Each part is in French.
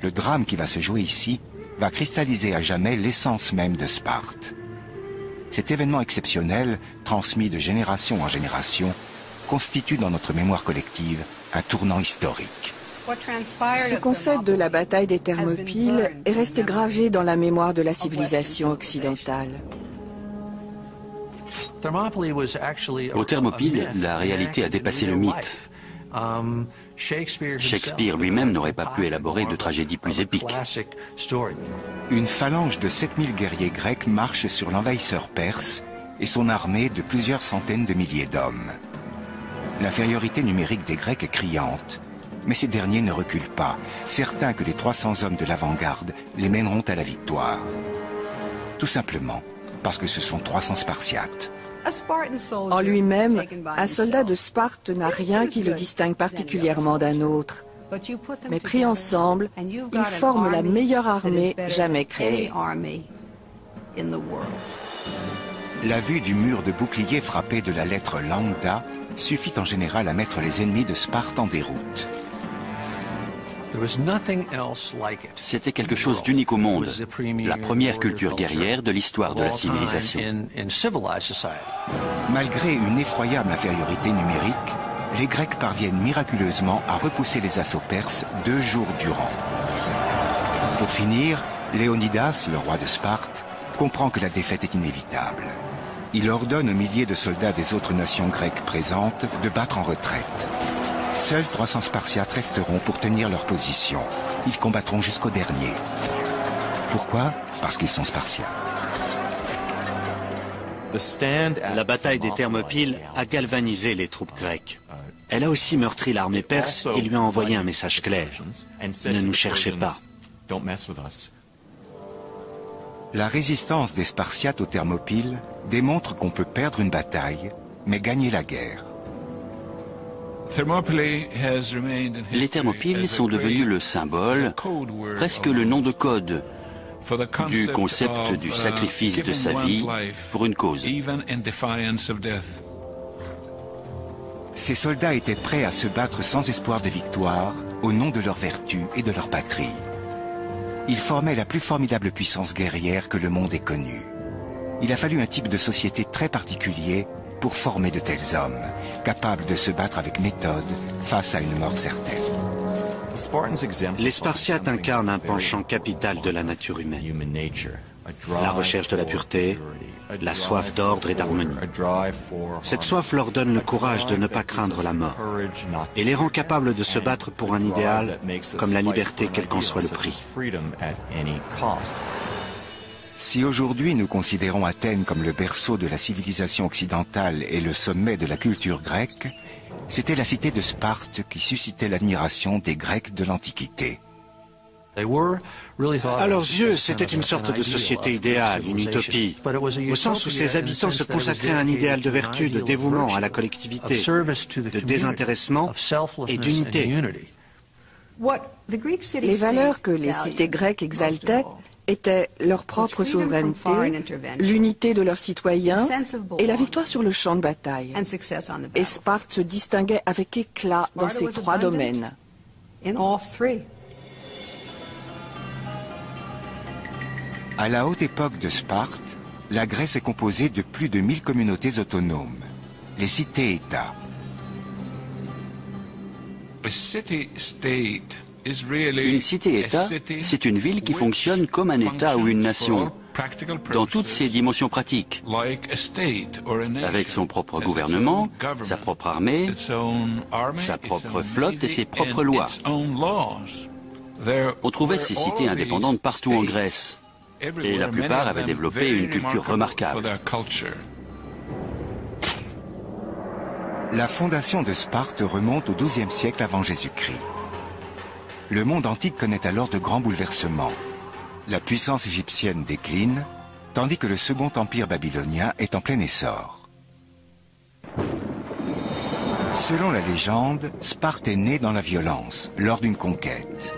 le drame qui va se jouer ici va cristalliser à jamais l'essence même de Sparte. Cet événement exceptionnel, transmis de génération en génération, constitue dans notre mémoire collective un tournant historique. Ce concept de la bataille des Thermopyles est resté gravé dans la mémoire de la civilisation occidentale. Aux Thermopyles, la réalité a dépassé le mythe. Shakespeare lui-même n'aurait pas pu élaborer de tragédie plus épique. Une phalange de 7000 guerriers grecs marche sur l'envahisseur perse et son armée de plusieurs centaines de milliers d'hommes. L'infériorité numérique des Grecs est criante, mais ces derniers ne reculent pas, certains que les 300 hommes de l'avant-garde les mèneront à la victoire. Tout simplement parce que ce sont 300 Spartiates. En lui-même, un soldat de Sparte n'a rien qui le distingue particulièrement d'un autre. Mais pris ensemble, ils forment la meilleure armée jamais créée. La vue du mur de boucliers frappé de la lettre lambda suffit en général à mettre les ennemis de Sparte en déroute. C'était quelque chose d'unique au monde, la première culture guerrière de l'histoire de la civilisation. Malgré une effroyable infériorité numérique, les Grecs parviennent miraculeusement à repousser les assauts perses 2 jours durant. Pour finir, Léonidas, le roi de Sparte, comprend que la défaite est inévitable. Il ordonne aux milliers de soldats des autres nations grecques présentes de battre en retraite. Seuls 300 Spartiates resteront pour tenir leur position. Ils combattront jusqu'au dernier. Pourquoi? Parce qu'ils sont Spartiates. La bataille des Thermopyles a galvanisé les troupes grecques. Elle a aussi meurtri l'armée perse et lui a envoyé un message clair. Ne nous cherchez pas. La résistance des Spartiates aux Thermopyles démontre qu'on peut perdre une bataille, mais gagner la guerre. Les Thermopyles sont devenus le symbole, presque le nom de code, du concept du sacrifice de sa vie pour une cause. Ces soldats étaient prêts à se battre sans espoir de victoire au nom de leur vertu et de leur patrie. Ils formaient la plus formidable puissance guerrière que le monde ait connue. Il a fallu un type de société très particulier pour former de tels hommes, capables de se battre avec méthode face à une mort certaine. Les Spartiates incarnent un penchant capital de la nature humaine. La recherche de la pureté, la soif d'ordre et d'harmonie. Cette soif leur donne le courage de ne pas craindre la mort et les rend capables de se battre pour un idéal comme la liberté quel qu'en soit le prix. Si aujourd'hui nous considérons Athènes comme le berceau de la civilisation occidentale et le sommet de la culture grecque, c'était la cité de Sparte qui suscitait l'admiration des Grecs de l'Antiquité. À leurs yeux, c'était une sorte de société idéale, une utopie, au sens où ses habitants se consacraient à un idéal de vertu, de dévouement à la collectivité, de désintéressement et d'unité. Les valeurs que les cités grecques exaltaient étaient leur propre souveraineté, l'unité de leurs citoyens et la victoire sur le champ de bataille. Et Sparte se distinguait avec éclat dans ces 3 domaines. À la haute époque de Sparte, la Grèce est composée de plus de 1000 communautés autonomes, les cités-États. Une cité-État, c'est une ville qui fonctionne comme un État ou une nation, dans toutes ses dimensions pratiques, avec son propre gouvernement, sa propre armée, sa propre flotte et ses propres lois. On trouvait ces cités indépendantes partout en Grèce, et la plupart avaient développé une culture remarquable. La fondation de Sparte remonte au XIIe siècle avant Jésus-Christ. Le monde antique connaît alors de grands bouleversements. La puissance égyptienne décline, tandis que le second empire babylonien est en plein essor. Selon la légende, Sparte est née dans la violence, lors d'une conquête.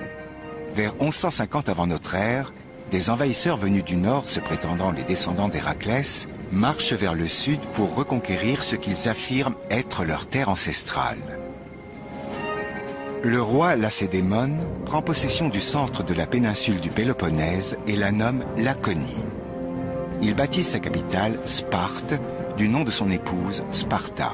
Vers 1150 avant notre ère, des envahisseurs venus du nord se prétendant les descendants d'Héraclès marchent vers le sud pour reconquérir ce qu'ils affirment être leur terre ancestrale. Le roi Lacédémone prend possession du centre de la péninsule du Péloponnèse et la nomme Laconie. Il baptise sa capitale Sparte, du nom de son épouse Sparta.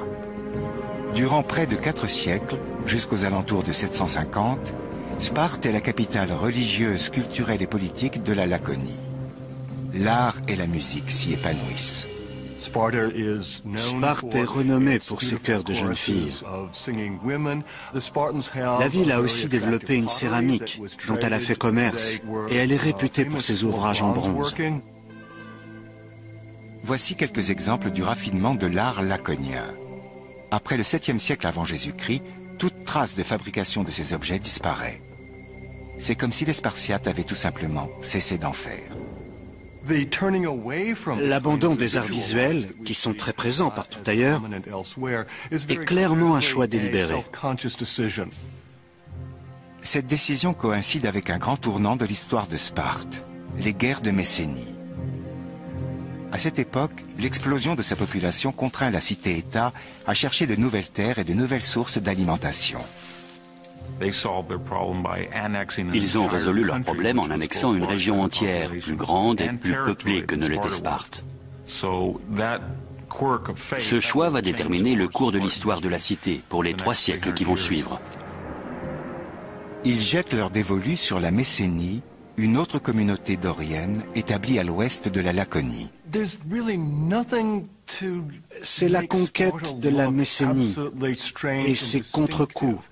Durant près de 4 siècles, jusqu'aux alentours de 750, Sparte est la capitale religieuse, culturelle et politique de la Laconie. L'art et la musique s'y épanouissent. Sparte est renommée pour ses chœurs de jeunes filles. La ville a aussi développé une céramique dont elle a fait commerce et elle est réputée pour ses ouvrages en bronze. Voici quelques exemples du raffinement de l'art laconien. Après le 7e siècle avant Jésus-Christ, toute trace de fabrication de ces objets disparaît. C'est comme si les Spartiates avaient tout simplement cessé d'en faire. L'abandon des arts visuels, qui sont très présents partout ailleurs, est clairement un choix délibéré. Cette décision coïncide avec un grand tournant de l'histoire de Sparte, les guerres de Messénie. À cette époque, l'explosion de sa population contraint la cité-État à chercher de nouvelles terres et de nouvelles sources d'alimentation. Ils ont résolu leur problème en annexant une région entière, plus grande et plus peuplée que ne l'était Sparte. Ce choix va déterminer le cours de l'histoire de la cité pour les 3 siècles qui vont suivre. Ils jettent leur dévolu sur la Messénie, une autre communauté dorienne établie à l'ouest de la Laconie. C'est la conquête de la Messénie et ses contre-coups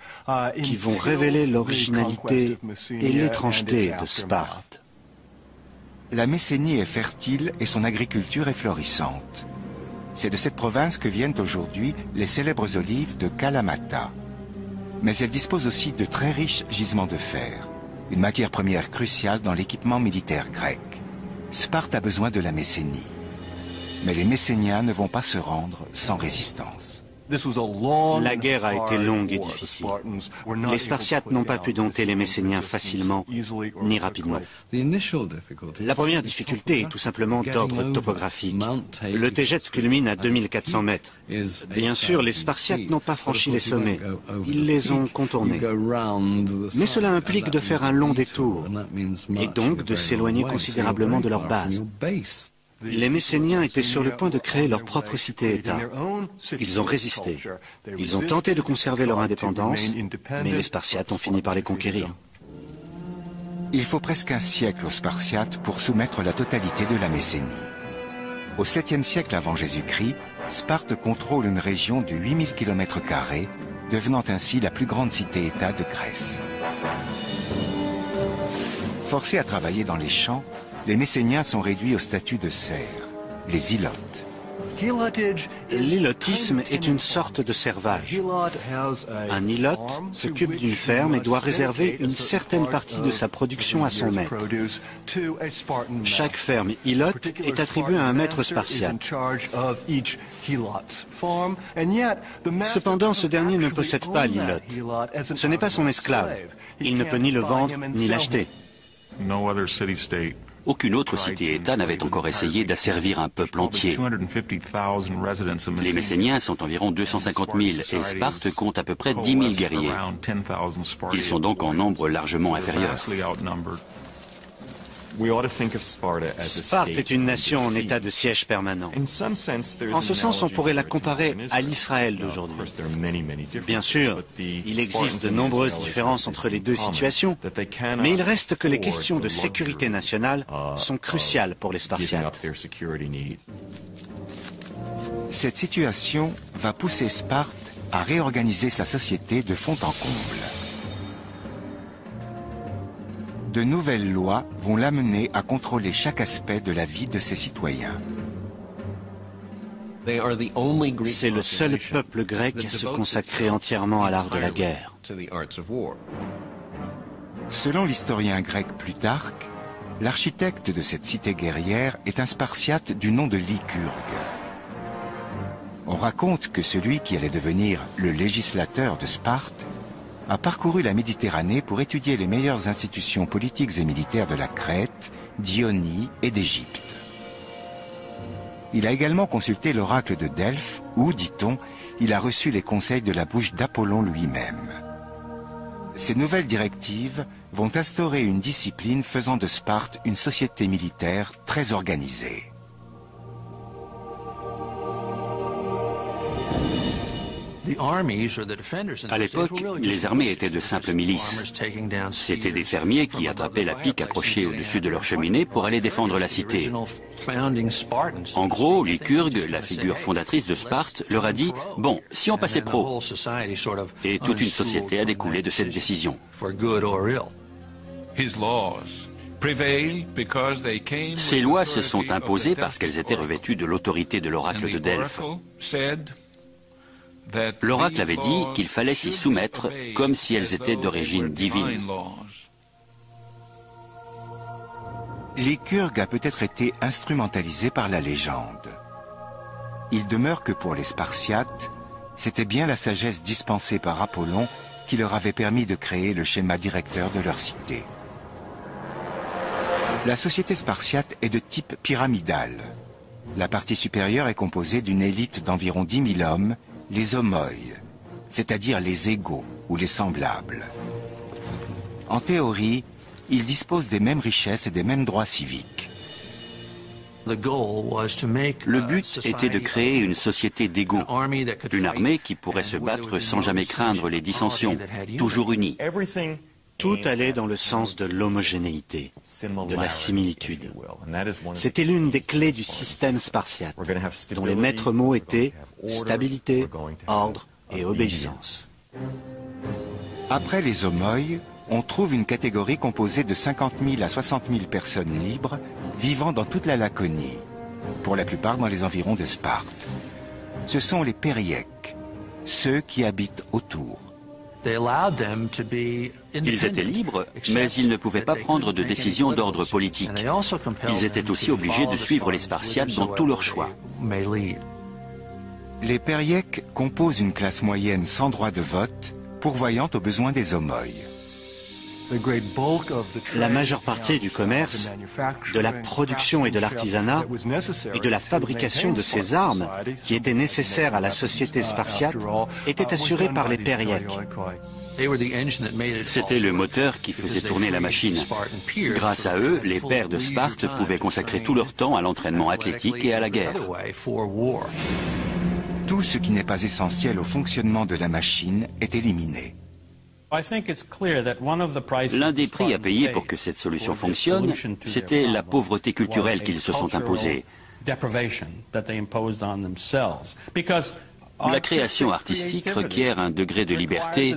qui vont révéler l'originalité et l'étrangeté de Sparte. La Messénie est fertile et son agriculture est florissante. C'est de cette province que viennent aujourd'hui les célèbres olives de Kalamata. Mais elle dispose aussi de très riches gisements de fer, une matière première cruciale dans l'équipement militaire grec. Sparte a besoin de la Messénie. Mais les Messéniens ne vont pas se rendre sans résistance. La guerre a été longue et difficile. Les Spartiates n'ont pas pu dompter les Messéniens facilement ni rapidement. La première difficulté est tout simplement d'ordre topographique. Le Tégète culmine à 2400 mètres. Bien sûr, les Spartiates n'ont pas franchi les sommets. Ils les ont contournés. Mais cela implique de faire un long détour et donc de s'éloigner considérablement de leur base. Les Messéniens étaient sur le point de créer leur propre cité-État. Ils ont résisté. Ils ont tenté de conserver leur indépendance, mais les Spartiates ont fini par les conquérir. Il faut presque un siècle aux Spartiates pour soumettre la totalité de la Messénie. Au 7e siècle avant Jésus-Christ, Sparte contrôle une région de 8000 km², devenant ainsi la plus grande cité-État de Grèce. Forcés à travailler dans les champs, les Messéniens sont réduits au statut de serfs, les ilotes. L'ilotisme est une sorte de servage. Un ilote s'occupe d'une ferme et doit réserver une certaine partie de sa production à son maître. Chaque ferme ilote est attribuée à un maître spartiate. Cependant, ce dernier ne possède pas l'ilote. Ce n'est pas son esclave. Il ne peut ni le vendre ni l'acheter. Aucune autre cité-État n'avait encore essayé d'asservir un peuple entier. Les Messéniens sont environ 250 000 et Sparte compte à peu près 10 000 guerriers. Ils sont donc en nombre largement inférieur. Sparte est une nation en état de siège permanent. En ce sens, on pourrait la comparer à l'Israël d'aujourd'hui. Bien sûr, il existe de nombreuses différences entre les deux situations, mais il reste que les questions de sécurité nationale sont cruciales pour les Spartiates. Cette situation va pousser Sparte à réorganiser sa société de fond en comble. De nouvelles lois vont l'amener à contrôler chaque aspect de la vie de ses citoyens. C'est le seul peuple grec à se consacrer entièrement à l'art de la guerre. Selon l'historien grec Plutarque, l'architecte de cette cité guerrière est un Spartiate du nom de Lycurgue. On raconte que celui qui allait devenir le législateur de Sparte a parcouru la Méditerranée pour étudier les meilleures institutions politiques et militaires de la Crète, d'Ionie et d'Égypte. Il a également consulté l'oracle de Delphes où, dit-on, il a reçu les conseils de la bouche d'Apollon lui-même. ces nouvelles directives vont instaurer une discipline faisant de Sparte une société militaire très organisée. À l'époque, les armées étaient de simples milices. C'étaient des fermiers qui attrapaient la pique accrochée au-dessus de leur cheminée pour aller défendre la cité. En gros, Lycurgue, la figure fondatrice de Sparte, leur a dit « Bon, si on passait pro », et toute une société a découlé de cette décision. Ces lois se sont imposées parce qu'elles étaient revêtues de l'autorité de l'oracle de Delphes. L'oracle avait dit qu'il fallait s'y soumettre comme si elles étaient d'origine divine. Lycurgue a peut-être été instrumentalisé par la légende. Il demeure que pour les Spartiates, c'était bien la sagesse dispensée par Apollon qui leur avait permis de créer le schéma directeur de leur cité. La société spartiate est de type pyramidal. La partie supérieure est composée d'une élite d'environ 10 000 hommes, les homoi, c'est-à-dire les égaux ou les semblables. En théorie, ils disposent des mêmes richesses et des mêmes droits civiques. Le but était de créer une société d'égaux, une armée qui pourrait se battre sans jamais craindre les dissensions, toujours unie. Tout allait dans le sens de l'homogénéité, de la similitude. C'était l'une des clés du système spartiate, dont les maîtres mots étaient stabilité, ordre et obéissance. Après les homoi, on trouve une catégorie composée de 50 000 à 60 000 personnes libres vivant dans toute la Laconie, pour la plupart dans les environs de Sparte. Ce sont les périèques, ceux qui habitent autour. Ils étaient libres, mais ils ne pouvaient pas prendre de décision d'ordre politique. Ils étaient aussi obligés de suivre les Spartiates dans tous leurs choix. Les périèques composent une classe moyenne sans droit de vote, pourvoyant aux besoins des homoi. La majeure partie du commerce, de la production et de l'artisanat, et de la fabrication de ces armes qui étaient nécessaires à la société spartiate, était assurée par les périèques. C'était le moteur qui faisait tourner la machine. Grâce à eux, les pairs de Sparte pouvaient consacrer tout leur temps à l'entraînement athlétique et à la guerre. Tout ce qui n'est pas essentiel au fonctionnement de la machine est éliminé. L'un des prix à payer pour que cette solution fonctionne, c'était la pauvreté culturelle qu'ils se sont imposés. La création artistique requiert un degré de liberté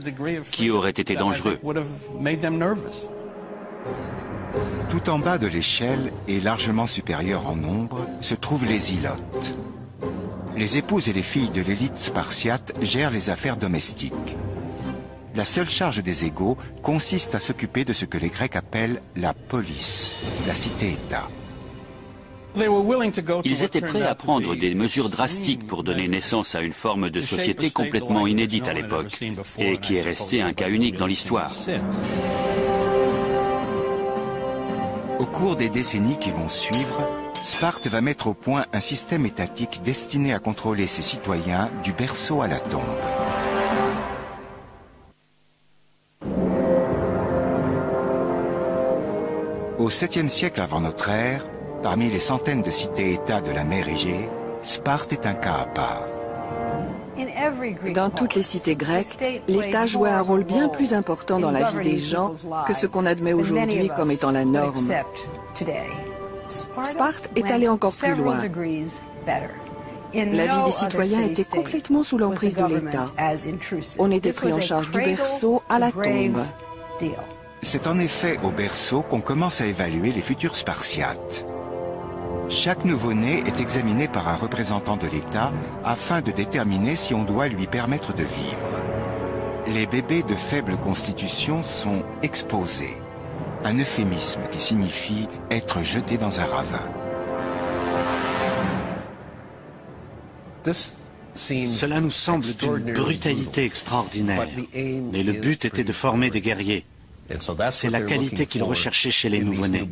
qui aurait été dangereux. Tout en bas de l'échelle et largement supérieur en nombre se trouvent les ilotes. Les épouses et les filles de l'élite spartiate gèrent les affaires domestiques. La seule charge des égaux consiste à s'occuper de ce que les Grecs appellent la polis, la cité-État. Ils étaient prêts à prendre des mesures drastiques pour donner naissance à une forme de société complètement inédite à l'époque et qui est restée un cas unique dans l'histoire. Au cours des décennies qui vont suivre, Sparte va mettre au point un système étatique destiné à contrôler ses citoyens du berceau à la tombe. Au 7e siècle avant notre ère, parmi les centaines de cités-États de la mer Égée, Sparte est un cas à part. Dans toutes les cités grecques, l'État jouait un rôle bien plus important dans la vie des gens que ce qu'on admet aujourd'hui comme étant la norme. Sparte est allé encore plus loin. La vie des citoyens était complètement sous l'emprise de l'État. On était pris en charge du berceau à la tombe. C'est en effet au berceau qu'on commence à évaluer les futurs Spartiates. Chaque nouveau-né est examiné par un représentant de l'État afin de déterminer si on doit lui permettre de vivre. Les bébés de faible constitution sont exposés, un euphémisme qui signifie être jetés dans un ravin. Cela nous semble d'une brutalité extraordinaire, mais le but était de former des guerriers. C'est la qualité qu'ils recherchaient chez les nouveau-nés.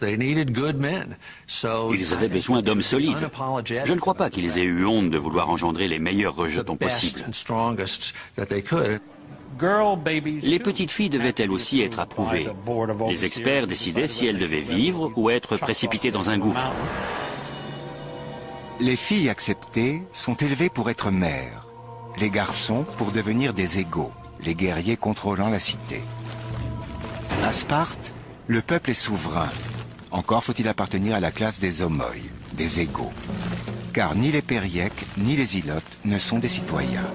Ils avaient besoin d'hommes solides. Je ne crois pas qu'ils aient eu honte de vouloir engendrer les meilleurs rejetons possibles. Les petites filles devaient elles aussi être approuvées. Les experts décidaient si elles devaient vivre ou être précipitées dans un gouffre. Les filles acceptées sont élevées pour être mères, les garçons pour devenir des égaux, les guerriers contrôlant la cité. À Sparte, le peuple est souverain. Encore faut-il appartenir à la classe des homoi, des égaux. Car ni les périèques ni les ilotes ne sont des citoyens.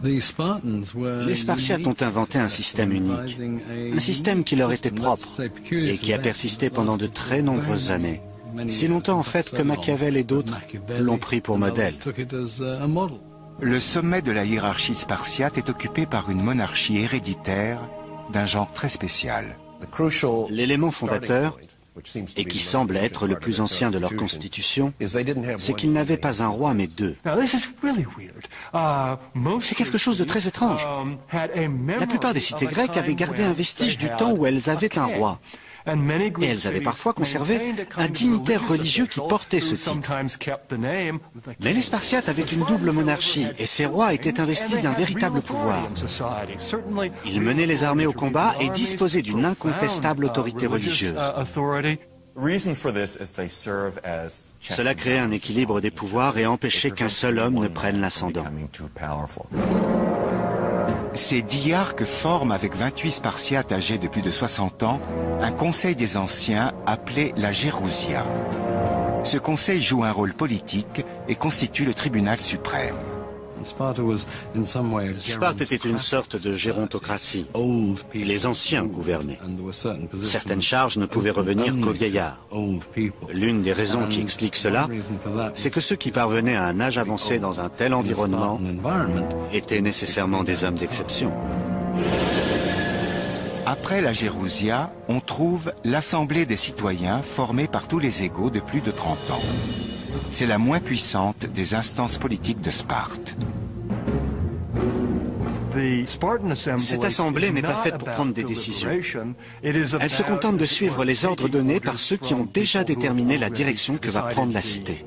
Les Spartiates ont inventé un système unique, un système qui leur était propre et qui a persisté pendant de très nombreuses années. Si longtemps en fait que Machiavel et d'autres l'ont pris pour modèle. Le sommet de la hiérarchie spartiate est occupé par une monarchie héréditaire d'un genre très spécial. L'élément fondateur, et qui semble être le plus ancien de leur constitution, c'est qu'ils n'avaient pas un roi mais deux. C'est quelque chose de très étrange. La plupart des cités grecques avaient gardé un vestige du temps où elles avaient un roi. Et elles avaient parfois conservé un dignitaire religieux qui portait ce titre. Mais les Spartiates avaient une double monarchie et ces rois étaient investis d'un véritable pouvoir. Ils menaient les armées au combat et disposaient d'une incontestable autorité religieuse. Cela créait un équilibre des pouvoirs et empêchait qu'un seul homme ne prenne l'ascendant. Ces diarques forment avec 28 Spartiates âgés de plus de 60 ans un conseil des anciens appelé la Gérousia. Ce conseil joue un rôle politique et constitue le tribunal suprême. Sparte était une sorte de gérontocratie. Les anciens gouvernaient. Certaines charges ne pouvaient revenir qu'aux vieillards. L'une des raisons qui explique cela, c'est que ceux qui parvenaient à un âge avancé dans un tel environnement étaient nécessairement des hommes d'exception. Après la Gérousia, on trouve l'Assemblée des citoyens formée par tous les égaux de plus de 30 ans. C'est la moins puissante des instances politiques de Sparte. Cette assemblée n'est pas faite pour prendre des décisions. Elle se contente de suivre les ordres donnés par ceux qui ont déjà déterminé la direction que va prendre la cité.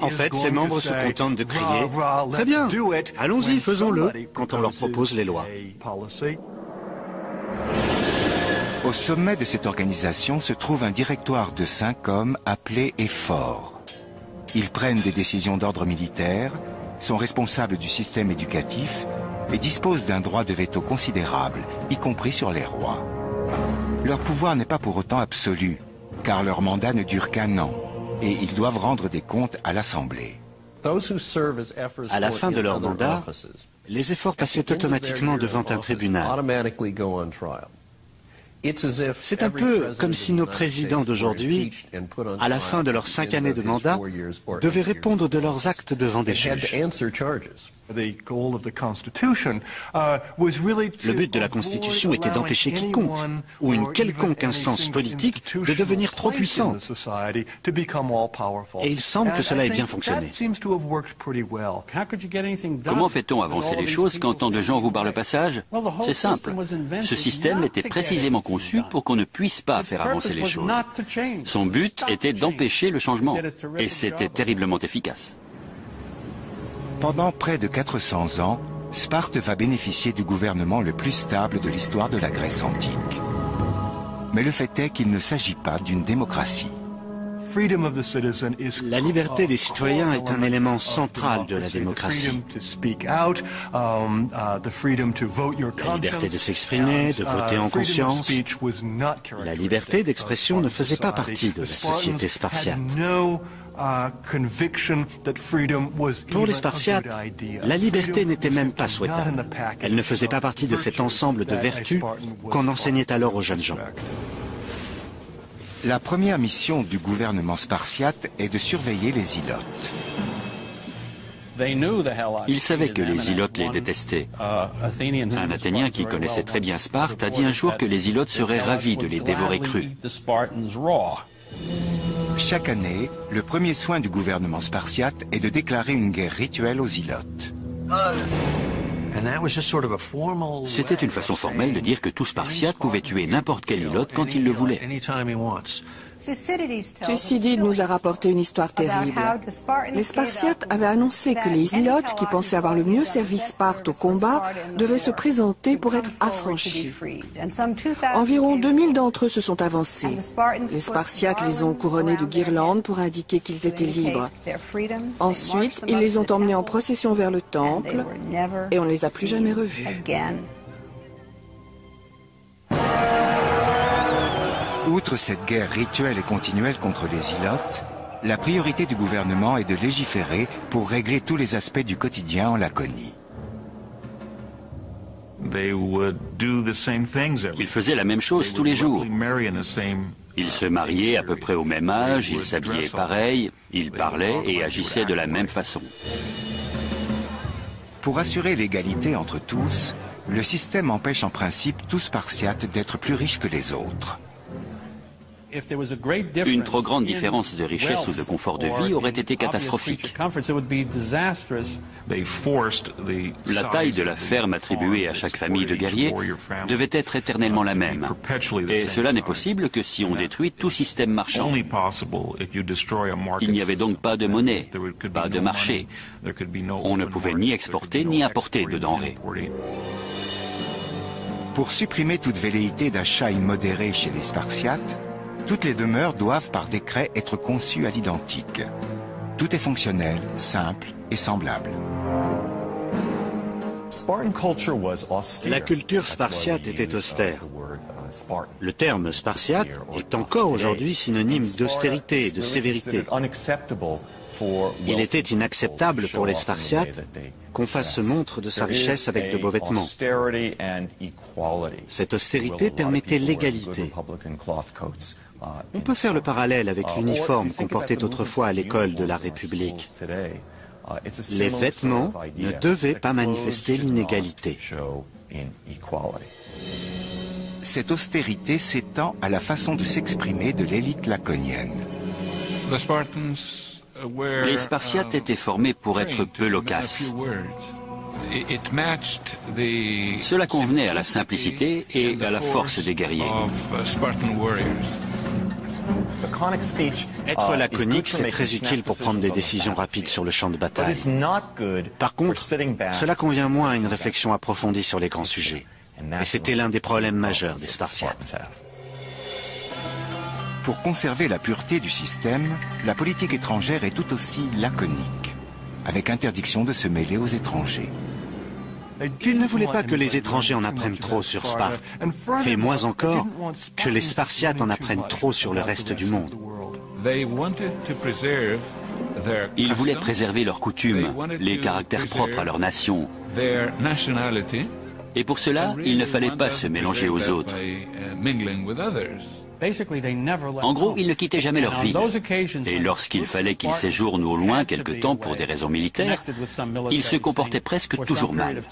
En fait, ses membres se contentent de crier « Très bien, allons-y, faisons-le » quand on leur propose les lois. Au sommet de cette organisation se trouve un directoire de 5 hommes appelé éphores. Ils prennent des décisions d'ordre militaire, sont responsables du système éducatif et disposent d'un droit de veto considérable, y compris sur les rois. Leur pouvoir n'est pas pour autant absolu, car leur mandat ne dure qu'1 an, et ils doivent rendre des comptes à l'Assemblée. À la fin de leur mandat, les éphores passaient automatiquement devant un tribunal. C'est un peu comme si nos présidents d'aujourd'hui, à la fin de leurs 5 années de mandat, devaient répondre de leurs actes devant des juges. Le but de la Constitution était d'empêcher quiconque, ou une quelconque instance politique, de devenir trop puissante. Et il semble que cela ait bien fonctionné. Comment fait-on avancer les choses quand tant de gens vous barrent le passage? C'est simple. Ce système était précisément conçu pour qu'on ne puisse pas faire avancer les choses. Son but était d'empêcher le changement. Et c'était terriblement efficace. Pendant près de 400 ans, Sparte va bénéficier du gouvernement le plus stable de l'histoire de la Grèce antique. Mais le fait est qu'il ne s'agit pas d'une démocratie. La liberté des citoyens est un élément central de la démocratie. La liberté de s'exprimer, de voter en conscience. La liberté d'expression ne faisait pas partie de la société spartiate. Pour les Spartiates, la liberté n'était même pas souhaitable. Elle ne faisait pas partie de cet ensemble de vertus qu'on enseignait alors aux jeunes gens. La première mission du gouvernement spartiate est de surveiller les ilotes. Ils savaient que les ilotes les détestaient. Un Athénien qui connaissait très bien Sparte a dit un jour que les ilotes seraient ravis de les dévorer crus. Chaque année, le premier soin du gouvernement spartiate est de déclarer une guerre rituelle aux ilotes. C'était une façon formelle de dire que tout Spartiate pouvait tuer n'importe quel ilote quand il le voulait. Thucydide nous a rapporté une histoire terrible. Les Spartiates avaient annoncé que les Ilotes, qui pensaient avoir le mieux servi Sparte au combat, devaient se présenter pour être affranchis. Environ 2000 d'entre eux se sont avancés. Les Spartiates les ont couronnés de guirlandes pour indiquer qu'ils étaient libres. Ensuite, ils les ont emmenés en procession vers le temple et on ne les a plus jamais revus. Outre cette guerre rituelle et continuelle contre les Ilotes, la priorité du gouvernement est de légiférer pour régler tous les aspects du quotidien en Laconie. Ils faisaient la même chose tous les jours. Ils se mariaient à peu près au même âge, ils s'habillaient pareil, ils parlaient et agissaient de la même façon. Pour assurer l'égalité entre tous, le système empêche en principe tout Spartiate d'être plus riche que les autres. Une trop grande différence de richesse ou de confort de vie aurait été catastrophique. La taille de la ferme attribuée à chaque famille de guerriers devait être éternellement la même. Et cela n'est possible que si on détruit tout système marchand. Il n'y avait donc pas de monnaie, pas de marché. On ne pouvait ni exporter ni importer de denrées. Pour supprimer toute velléité d'achat immodéré chez les Spartiates, toutes les demeures doivent par décret être conçues à l'identique. Tout est fonctionnel, simple et semblable. La culture spartiate était austère. Le terme spartiate est encore aujourd'hui synonyme d'austérité et de sévérité. Il était inacceptable pour les Spartiates qu'on fasse montre de sa richesse avec de beaux vêtements. Cette austérité permettait l'égalité. On peut faire le parallèle avec l'uniforme qu'on portait autrefois à l'école de la République. Les vêtements ne devaient pas manifester l'inégalité. Cette austérité s'étend à la façon de s'exprimer de l'élite laconienne. Les Spartiates étaient formés pour être peu loquaces. Cela convenait à la simplicité et à la force des guerriers. Être laconique, c'est très utile pour prendre des décisions rapides sur le champ de bataille. Par contre, cela convient moins à une réflexion approfondie sur les grands sujets. Et c'était l'un des problèmes majeurs des Spartiates. Pour conserver la pureté du système, la politique étrangère est tout aussi laconique, avec interdiction de se mêler aux étrangers. Ils ne voulaient pas que les étrangers en apprennent trop sur Sparte, et moins encore que les Spartiates en apprennent trop sur le reste du monde. Ils voulaient préserver leurs coutumes, les caractères propres à leur nation. Et pour cela, il ne fallait pas se mélanger aux autres. En gros, ils ne quittaient jamais leur ville. Et lorsqu'il fallait qu'ils séjournent au loin quelque temps pour des raisons militaires, ils se comportaient presque toujours mal.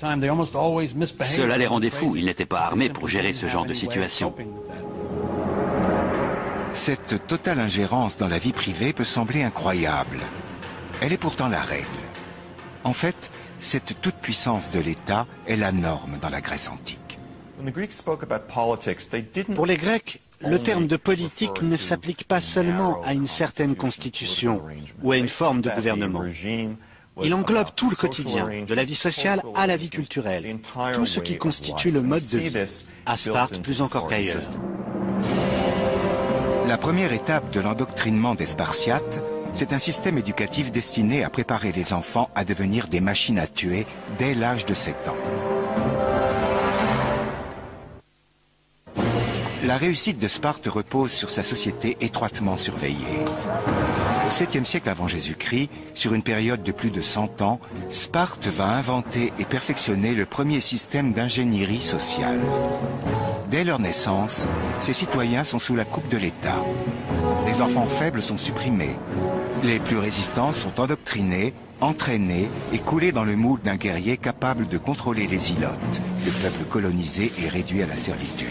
Cela les rendait fous. Ils n'étaient pas armés pour gérer ce genre de situation. Cette totale ingérence dans la vie privée peut sembler incroyable. Elle est pourtant la règle. En fait, cette toute-puissance de l'État est la norme dans la Grèce antique. Pour les Grecs, le terme de politique ne s'applique pas seulement à une certaine constitution ou à une forme de gouvernement. Il englobe tout le quotidien, de la vie sociale à la vie culturelle, tout ce qui constitue le mode de vie, à Sparte plus encore qu'ailleurs. La première étape de l'endoctrinement des Spartiates, c'est un système éducatif destiné à préparer les enfants à devenir des machines à tuer dès l'âge de 7 ans. La réussite de Sparte repose sur sa société étroitement surveillée. Au 7e siècle avant Jésus-Christ, sur une période de plus de 100 ans, Sparte va inventer et perfectionner le premier système d'ingénierie sociale. Dès leur naissance, ses citoyens sont sous la coupe de l'État. Les enfants faibles sont supprimés. Les plus résistants sont endoctrinés, entraînés et coulés dans le moule d'un guerrier capable de contrôler les Ilotes, le peuple colonisé et réduit à la servitude.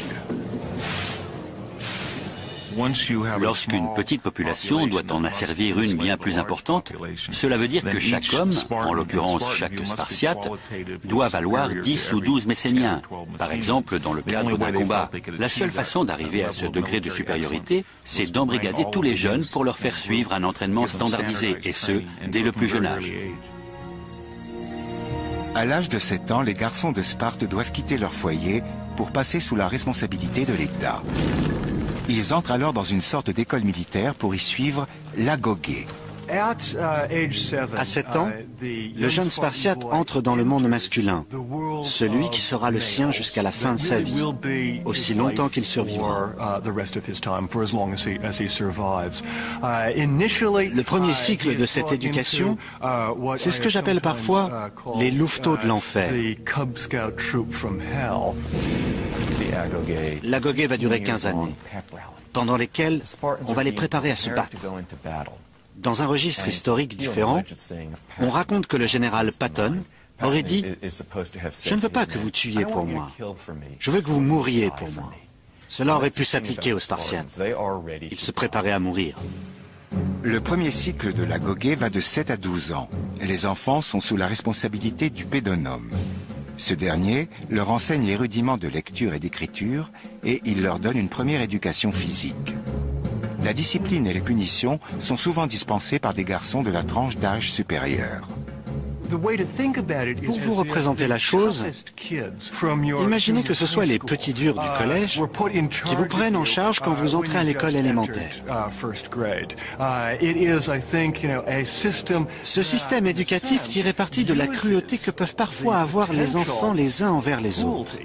Lorsqu'une petite population doit en asservir une bien plus importante, cela veut dire que chaque homme, en l'occurrence chaque Spartiate, doit valoir 10 ou 12 Messéniens, par exemple dans le cadre d'un combat. La seule façon d'arriver à ce degré de supériorité, c'est d'embrigader tous les jeunes pour leur faire suivre un entraînement standardisé, et ce, dès le plus jeune âge. À l'âge de 7 ans, les garçons de Sparte doivent quitter leur foyer pour passer sous la responsabilité de l'État. Ils entrent alors dans une sorte d'école militaire pour y suivre l'agogé. À 7 ans, le jeune Spartiate entre dans le monde masculin, celui qui sera le sien jusqu'à la fin de sa vie, aussi longtemps qu'il survivra. Le premier cycle de cette éducation, c'est ce que j'appelle parfois les louveteaux de l'enfer. L'agogé va durer 15 années, pendant lesquelles on va les préparer à se battre. Dans un registre historique différent, on raconte que le général Patton aurait dit « Je ne veux pas que vous tuiez pour moi, je veux que vous mouriez pour moi ». Cela aurait pu s'appliquer aux Spartiates. Ils se préparaient à mourir. Le premier cycle de l'agogé va de 7 à 12 ans. Les enfants sont sous la responsabilité du pédonome. Ce dernier leur enseigne les rudiments de lecture et d'écriture et il leur donne une première éducation physique. La discipline et les punitions sont souvent dispensées par des garçons de la tranche d'âge supérieure. Pour vous représenter la chose, imaginez que ce soit les petits durs du collège qui vous prennent en charge quand vous entrez à l'école élémentaire. Ce système éducatif tirait parti de la cruauté que peuvent parfois avoir les enfants les uns envers les autres.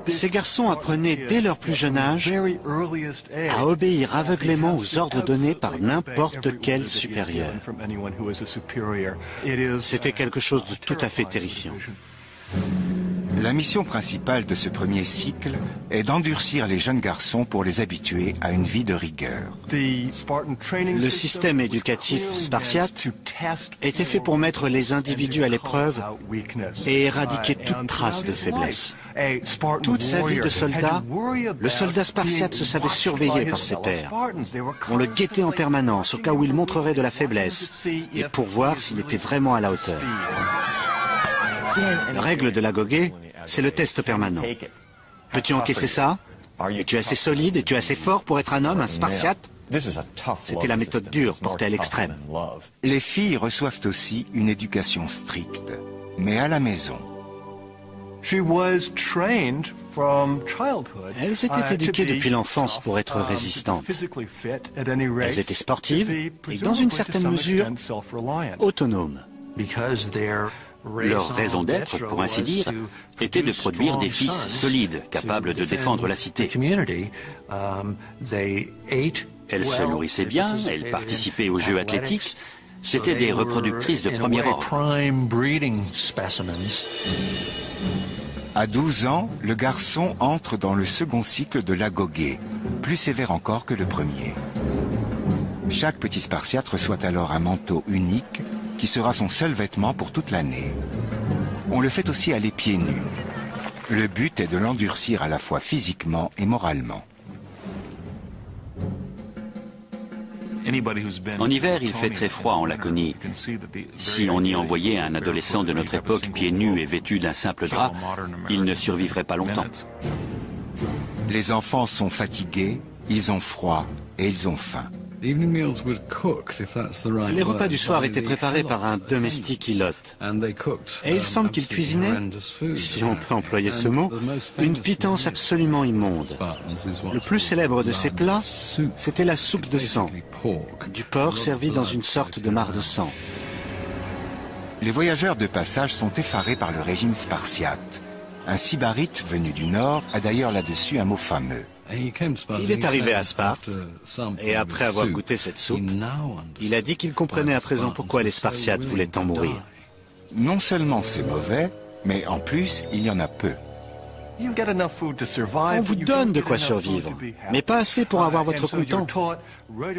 Ces garçons apprenaient dès leur plus jeune âge à obéir aveuglément aux ordres donnés par n'importe quel supérieur. C'était quelque chose de tout à fait terrifiant. La mission principale de ce premier cycle est d'endurcir les jeunes garçons pour les habituer à une vie de rigueur. Le système éducatif spartiate était fait pour mettre les individus à l'épreuve et éradiquer toute trace de faiblesse. Toute sa vie de soldat, le soldat spartiate se savait surveillé par ses pairs. On le guettait en permanence au cas où il montrerait de la faiblesse et pour voir s'il était vraiment à la hauteur. La règle de l'agogé, c'est le test permanent. Peux-tu encaisser ça? Es-tu assez solide? Es-tu assez fort pour être un homme, un Spartiate? C'était la méthode dure, portée à l'extrême. Les filles reçoivent aussi une éducation stricte, mais à la maison. Elles étaient éduquées depuis l'enfance pour être résistantes. Elles étaient sportives et, dans une certaine mesure, autonomes. Leur raison d'être, pour ainsi dire, était de produire des fils solides, capables de défendre la cité. Elles se nourrissaient bien, elles participaient aux jeux athlétiques, c'étaient des reproductrices de premier ordre. À 12 ans, le garçon entre dans le second cycle de l'agogé, plus sévère encore que le premier. Chaque petit Spartiate reçoit alors un manteau unique qui sera son seul vêtement pour toute l'année. On le fait aussi aller pieds nus. Le but est de l'endurcir à la fois physiquement et moralement. En hiver, il fait très froid en Laconie. Si on y envoyait un adolescent de notre époque pieds nus et vêtu d'un simple drap, il ne survivrait pas longtemps. Les enfants sont fatigués, ils ont froid et ils ont faim. Les repas du soir étaient préparés par un domestique ilote. Et il semble qu'il cuisinait, si on peut employer ce mot, une pitance absolument immonde. Le plus célèbre de ces plats, c'était la soupe de sang, du porc servi dans une sorte de mare de sang. Les voyageurs de passage sont effarés par le régime spartiate. Un sybarite venu du nord a d'ailleurs là-dessus un mot fameux. Il est arrivé à Sparte, et après avoir goûté cette soupe, il a dit qu'il comprenait à présent pourquoi les Spartiates voulaient tant mourir. Non seulement c'est mauvais, mais en plus, il y en a peu. On vous donne de quoi survivre, mais pas assez pour avoir votre content.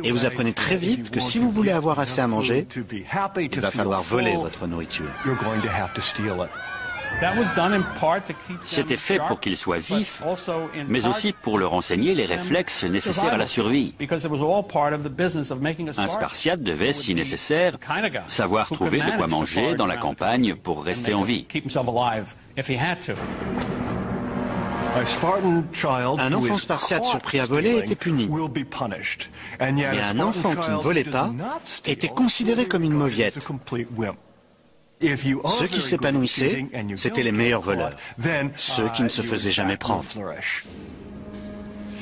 Et vous apprenez très vite que si vous voulez avoir assez à manger, il va falloir voler votre nourriture. C'était fait pour qu'ils soient vifs, mais aussi pour leur enseigner les réflexes nécessaires à la survie. Un Spartiate devait, si nécessaire, savoir trouver de quoi manger dans la campagne pour rester en vie. Un enfant spartiate surpris à voler était puni. Mais un enfant qui ne volait pas était considéré comme une mauviette. Ceux qui s'épanouissaient, c'étaient les meilleurs voleurs, ceux qui ne se faisaient jamais prendre.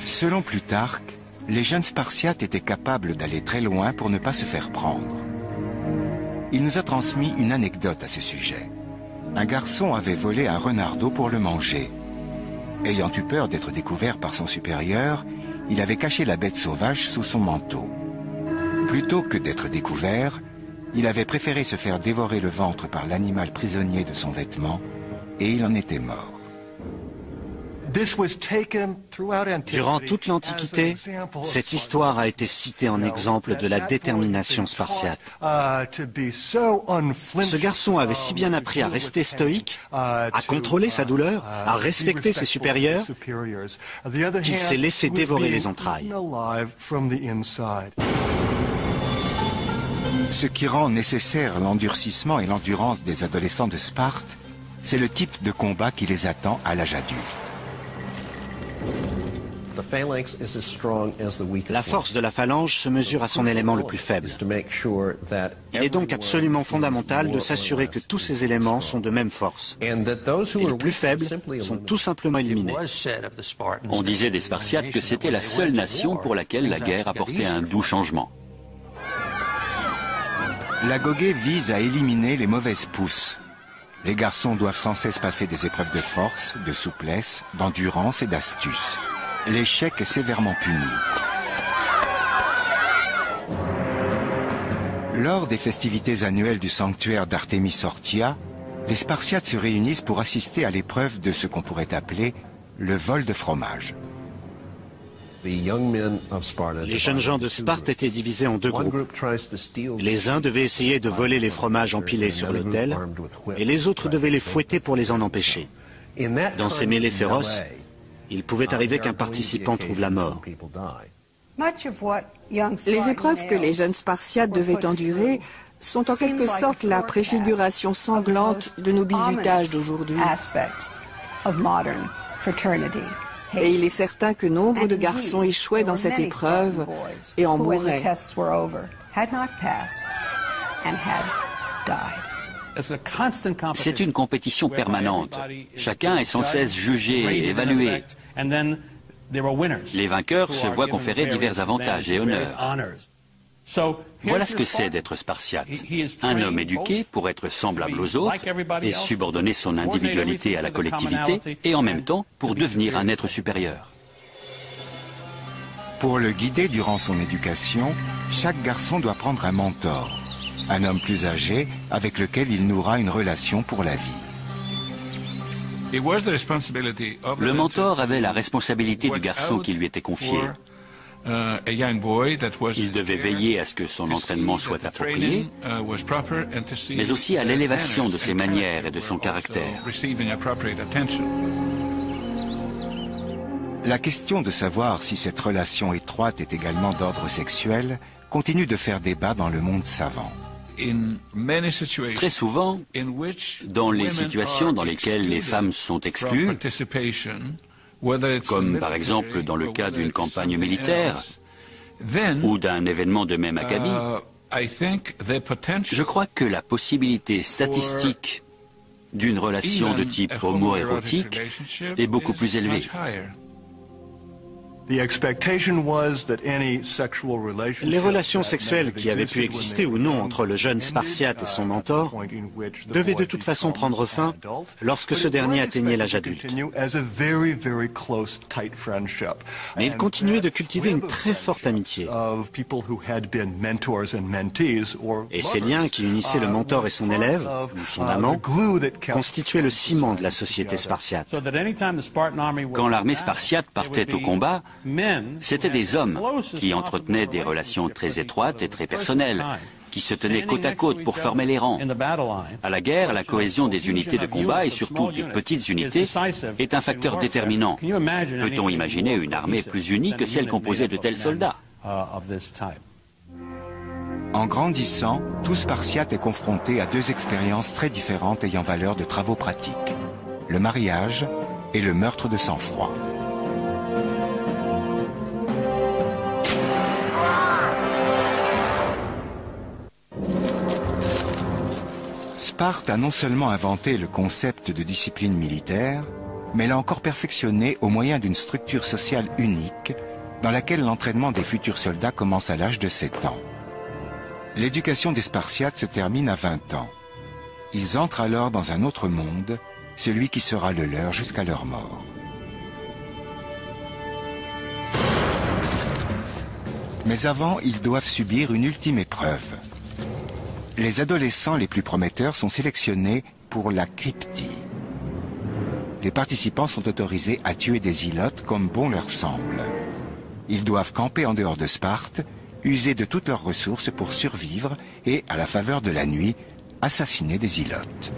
Selon Plutarque, les jeunes Spartiates étaient capables d'aller très loin pour ne pas se faire prendre. Il nous a transmis une anecdote à ce sujet. Un garçon avait volé un renardeau pour le manger. Ayant eu peur d'être découvert par son supérieur, il avait caché la bête sauvage sous son manteau. Plutôt que d'être découvert, il avait préféré se faire dévorer le ventre par l'animal prisonnier de son vêtement, et il en était mort. Durant toute l'Antiquité, cette histoire a été citée en exemple de la détermination spartiate. Ce garçon avait si bien appris à rester stoïque, à contrôler sa douleur, à respecter ses supérieurs, qu'il s'est laissé dévorer les entrailles. Ce qui rend nécessaire l'endurcissement et l'endurance des adolescents de Sparte, c'est le type de combat qui les attend à l'âge adulte. La force de la phalange se mesure à son élément le plus faible. Il est donc absolument fondamental de s'assurer que tous ces éléments sont de même force. Et les plus faibles sont tout simplement éliminés. On disait des Spartiates que c'était la seule nation pour laquelle la guerre apportait un doux changement. La goguet vise à éliminer les mauvaises pousses. Les garçons doivent sans cesse passer des épreuves de force, de souplesse, d'endurance et d'astuce. L'échec est sévèrement puni. Lors des festivités annuelles du sanctuaire d'Artémis Orthia, les Spartiates se réunissent pour assister à l'épreuve de ce qu'on pourrait appeler le vol de fromage. Les jeunes gens de Sparte étaient divisés en deux groupes. Les uns devaient essayer de voler les fromages empilés sur l'autel, et les autres devaient les fouetter pour les en empêcher. Dans ces mêlées féroces, il pouvait arriver qu'un participant trouve la mort. Les épreuves que les jeunes Spartiates devaient endurer sont en quelque sorte la préfiguration sanglante de nos bizutages d'aujourd'hui. Et il est certain que nombre de garçons échouaient dans cette épreuve et en mouraient. C'est une compétition permanente. Chacun est sans cesse jugé et évalué. Les vainqueurs se voient conférer divers avantages et honneurs. Voilà ce que c'est d'être Spartiate. Un homme éduqué pour être semblable aux autres et subordonner son individualité à la collectivité, et en même temps pour devenir un être supérieur. Pour le guider durant son éducation, chaque garçon doit prendre un mentor, un homme plus âgé avec lequel il nourra une relation pour la vie. Le mentor avait la responsabilité du garçon qui lui était confié. Il devait veiller à ce que son entraînement soit approprié, mais aussi à l'élévation de ses manières et de son caractère. La question de savoir si cette relation étroite est également d'ordre sexuel continue de faire débat dans le monde savant. Très souvent, dans les situations dans lesquelles les femmes sont exclues, comme par exemple dans le cas d'une campagne militaire ou d'un événement de même acabit, je crois que la possibilité statistique d'une relation de type homo-érotique est beaucoup plus élevée. Les relations sexuelles qui avaient pu exister ou non entre le jeune Spartiate et son mentor devaient de toute façon prendre fin lorsque ce dernier atteignait l'âge adulte. Mais il continuait de cultiver une très forte amitié. Et ces liens qui unissaient le mentor et son élève, ou son amant, constituaient le ciment de la société spartiate. Quand l'armée spartiate partait au combat, c'étaient des hommes qui entretenaient des relations très étroites et très personnelles, qui se tenaient côte à côte pour former les rangs. À la guerre, la cohésion des unités de combat, et surtout des petites unités, est un facteur déterminant. Peut-on imaginer une armée plus unie que celle composée de tels soldats? En grandissant, tout Spartiate est confronté à deux expériences très différentes ayant valeur de travaux pratiques. Le mariage et le meurtre de sang-froid. Sparte a non seulement inventé le concept de discipline militaire, mais l'a encore perfectionné au moyen d'une structure sociale unique dans laquelle l'entraînement des futurs soldats commence à l'âge de 7 ans. L'éducation des Spartiates se termine à 20 ans. Ils entrent alors dans un autre monde, celui qui sera le leur jusqu'à leur mort. Mais avant, ils doivent subir une ultime épreuve. Les adolescents les plus prometteurs sont sélectionnés pour la cryptie. Les participants sont autorisés à tuer des ilotes comme bon leur semble. Ils doivent camper en dehors de Sparte, user de toutes leurs ressources pour survivre et, à la faveur de la nuit, assassiner des ilotes.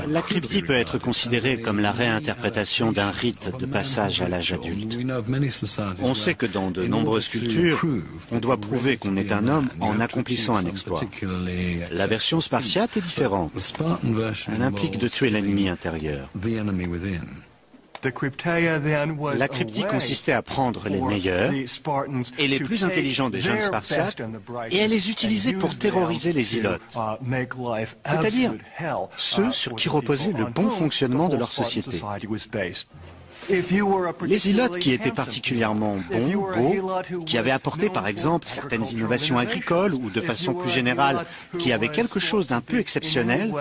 La cryptie peut être considérée comme la réinterprétation d'un rite de passage à l'âge adulte. On sait que dans de nombreuses cultures, on doit prouver qu'on est un homme en accomplissant un exploit. La version spartiate est différente. Elle implique de tuer l'ennemi intérieur. La cryptie consistait à prendre les meilleurs et les plus intelligents des jeunes Spartiates et à les utiliser pour terroriser les ilotes, c'est-à-dire ceux sur qui reposait le bon fonctionnement de leur société. Les ilotes qui étaient particulièrement bons, beaux, qui avaient apporté par exemple certaines innovations agricoles ou de façon plus générale, qui avaient quelque chose d'un peu exceptionnel,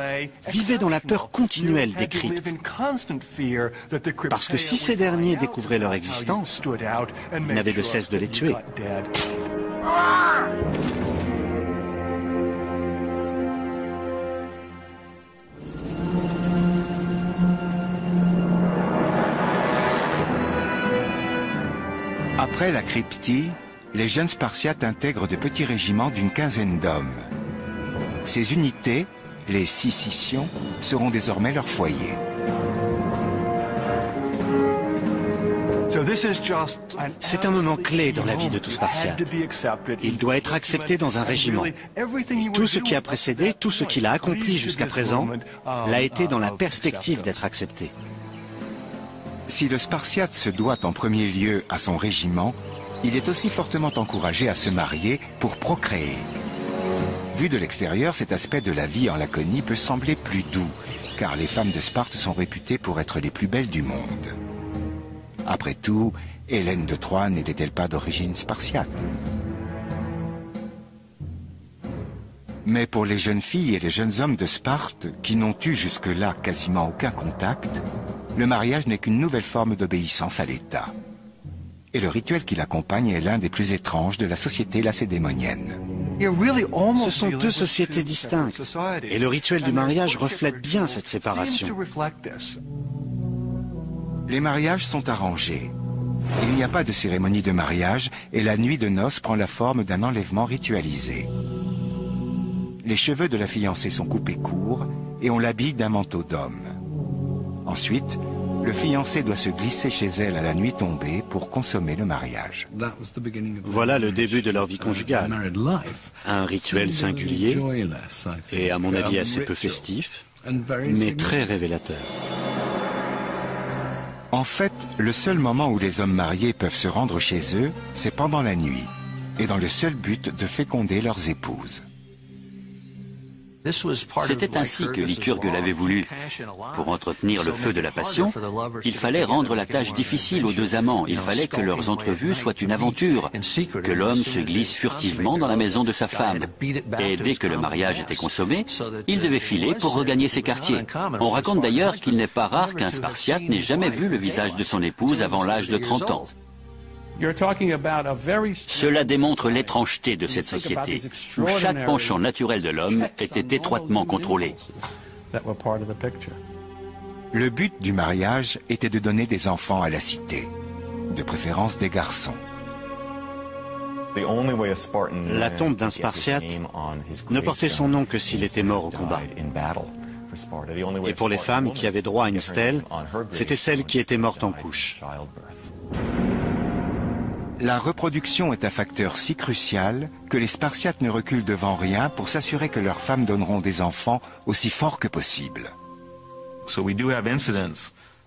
vivaient dans la peur continuelle des cryptes. Parce que si ces derniers découvraient leur existence, ils n'avaient de cesse de les tuer. Après la cryptie, les jeunes Spartiates intègrent de petits régiments d'une quinzaine d'hommes. Ces unités, les sicicions, seront désormais leur foyer. C'est un moment clé dans la vie de tout Spartiate. Il doit être accepté dans un régiment. Tout ce qui a précédé, tout ce qu'il a accompli jusqu'à présent, l'a été dans la perspective d'être accepté. Si le Spartiate se doit en premier lieu à son régiment, il est aussi fortement encouragé à se marier pour procréer. Vu de l'extérieur, cet aspect de la vie en Laconie peut sembler plus doux, car les femmes de Sparte sont réputées pour être les plus belles du monde. Après tout, Hélène de Troie n'était-elle pas d'origine spartiate? Mais pour les jeunes filles et les jeunes hommes de Sparte, qui n'ont eu jusque-là quasiment aucun contact, le mariage n'est qu'une nouvelle forme d'obéissance à l'État. Et le rituel qui l'accompagne est l'un des plus étranges de la société lacédémonienne. Ce sont deux sociétés distinctes, et le rituel du mariage reflète bien cette séparation. Les mariages sont arrangés. Il n'y a pas de cérémonie de mariage et la nuit de noces prend la forme d'un enlèvement ritualisé. Les cheveux de la fiancée sont coupés courts et on l'habille d'un manteau d'homme. Ensuite, le fiancé doit se glisser chez elle à la nuit tombée pour consommer le mariage. Voilà le début de leur vie conjugale. Un rituel singulier et, à mon avis, assez peu festif, mais très révélateur. En fait, le seul moment où les hommes mariés peuvent se rendre chez eux, c'est pendant la nuit, et dans le seul but de féconder leurs épouses. C'était ainsi que Lycurgue l'avait voulu. Pour entretenir le feu de la passion, il fallait rendre la tâche difficile aux deux amants. Il fallait que leurs entrevues soient une aventure, que l'homme se glisse furtivement dans la maison de sa femme. Et dès que le mariage était consommé, il devait filer pour regagner ses quartiers. On raconte d'ailleurs qu'il n'est pas rare qu'un Spartiate n'ait jamais vu le visage de son épouse avant l'âge de 30 ans. Cela démontre l'étrangeté de cette société, où chaque penchant naturel de l'homme était étroitement contrôlé. Le but du mariage était de donner des enfants à la cité, de préférence des garçons. La tombe d'un Spartiate ne portait son nom que s'il était mort au combat. Et pour les femmes qui avaient droit à une stèle, c'était celle qui était morte en couche. La reproduction est un facteur si crucial que les Spartiates ne reculent devant rien pour s'assurer que leurs femmes donneront des enfants aussi forts que possible.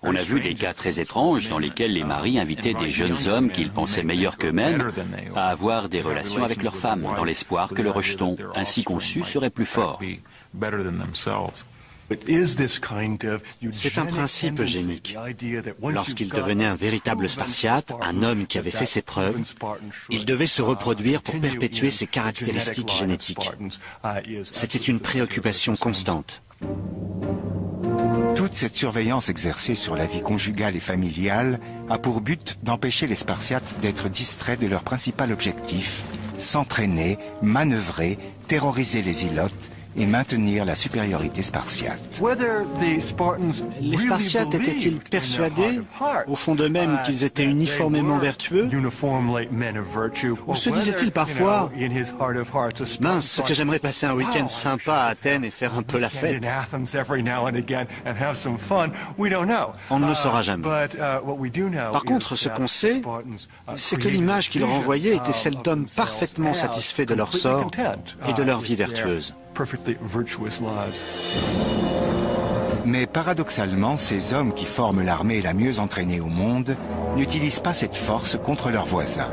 On a vu des cas très étranges dans lesquels les maris invitaient des jeunes hommes qu'ils pensaient meilleurs qu'eux-mêmes à avoir des relations avec leurs femmes, dans l'espoir que le rejeton, ainsi conçu, serait plus fort. C'est un principe eugénique. Lorsqu'il devenait un véritable Spartiate, un homme qui avait fait ses preuves, il devait se reproduire pour perpétuer ses caractéristiques génétiques. C'était une préoccupation constante. Toute cette surveillance exercée sur la vie conjugale et familiale a pour but d'empêcher les Spartiates d'être distraits de leur principal objectif, s'entraîner, manœuvrer, terroriser les Ilotes et maintenir la supériorité spartiate. Les Spartiates étaient-ils persuadés, au fond d'eux-mêmes, qu'ils étaient uniformément vertueux? Ou se disaient-ils parfois « Mince, ce que j'aimerais passer un week-end sympa à Athènes et faire un peu la fête ». On ne le saura jamais. Par contre, ce qu'on sait, c'est que l'image qu'ils renvoyaient était celle d'hommes parfaitement satisfaits de leur sort et de leur vie vertueuse. Mais paradoxalement, ces hommes qui forment l'armée la mieux entraînée au monde n'utilisent pas cette force contre leurs voisins.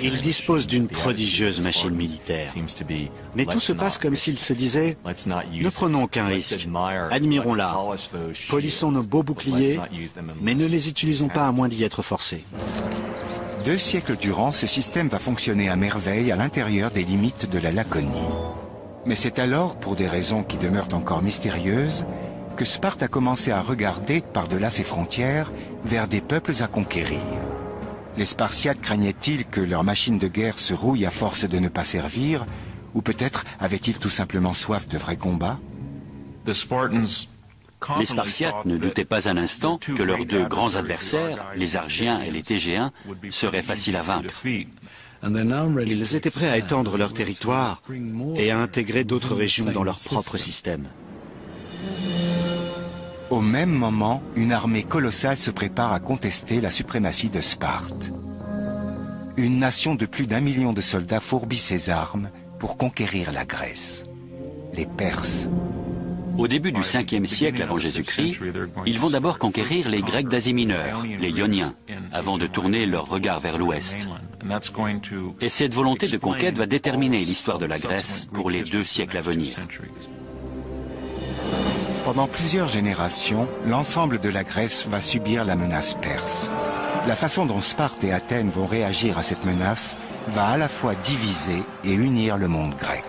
Ils disposent d'une prodigieuse machine militaire. Mais tout se passe comme s'ils se disaient « Ne prenons aucun risque, admirons-la, polissons nos beaux boucliers, mais ne les utilisons pas à moins d'y être forcés. » 2 siècles durant, ce système va fonctionner à merveille à l'intérieur des limites de la Laconie. Mais c'est alors, pour des raisons qui demeurent encore mystérieuses, que Sparte a commencé à regarder, par-delà ses frontières, vers des peuples à conquérir. Les Spartiates craignaient-ils que leur machine de guerre se rouille à force de ne pas servir, ou peut-être avaient-ils tout simplement soif de vrais combats? Les Spartiates ne doutaient pas un instant que leurs 2 grands adversaires, les Argiens et les Tégéens, seraient faciles à vaincre. Ils étaient prêts à étendre leur territoire et à intégrer d'autres régions dans leur propre système. Au même moment, une armée colossale se prépare à contester la suprématie de Sparte. Une nation de plus d'1 million de soldats fourbit ses armes pour conquérir la Grèce. Les Perses. Au début du 5e siècle avant Jésus-Christ, ils vont d'abord conquérir les Grecs d'Asie mineure, les Ioniens, avant de tourner leur regard vers l'ouest. Et cette volonté de conquête va déterminer l'histoire de la Grèce pour les 2 siècles à venir. Pendant plusieurs générations, l'ensemble de la Grèce va subir la menace perse. La façon dont Sparte et Athènes vont réagir à cette menace va à la fois diviser et unir le monde grec.